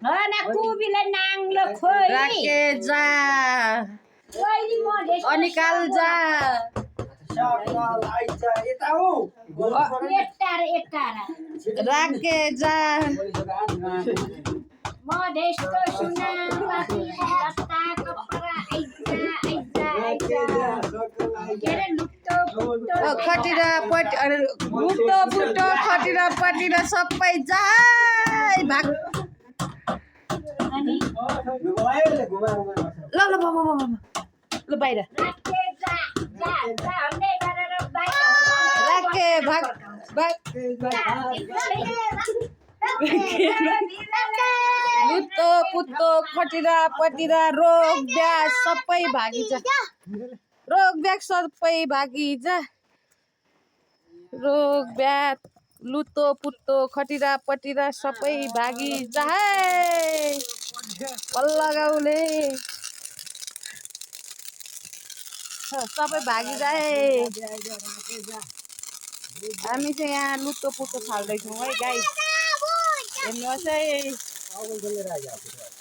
ना कुबीले नाङ्लो खोइ राके जा ओइली म देशको अनिकाल जा सकल आइजा यता हो एटार राके जा म देशको सुना पाती लत्ता कपडा आइजा के रे लुट्टो फुट्टो खटिरा पट लुटो फुटो खटिरा पटिरा सबै जाई भाग अनि ल ल बाबा बाबा ल बाहिर राखे जा भन्दै गरेर बाहिर राके भाग भाग लुत्तो पुत्तो खटिरा पटिरा रोग ब्याज सबै भागिन्छ रोग ब्याग सबै भागिन्छ रोग ब्याग लुत्तो पुत्तो खटिरा पटिरा सबै भागिन्छ है बल्ल गाउँले सबै भागिजाए हामी चाहिँ यहाँ लुत्तो पुत्तो फाल्दैछौँ है गाई हेर्नुहोस् है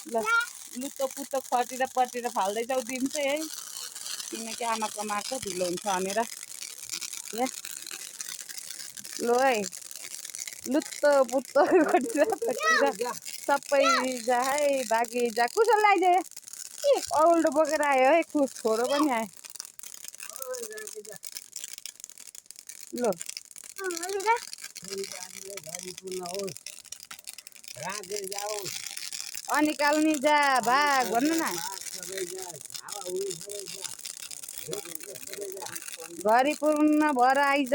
ल लुत्तो पुत्तो खटिरा पटिरा फाल्दैछौँ दिन चाहिँ है किनकि आमा कमाएको ढिलो हुन्छ भनेर यहाँ लो है लुत्तो पुत्तो खटिरा पटिरा सबै जा है भागी जा कुसो लगाइदियो औल्डो बोकेर आयो है छोरो पनि आयो ल अनिकाल्नी जा भाग भन्नु न घरि पूर्ण भएर आइज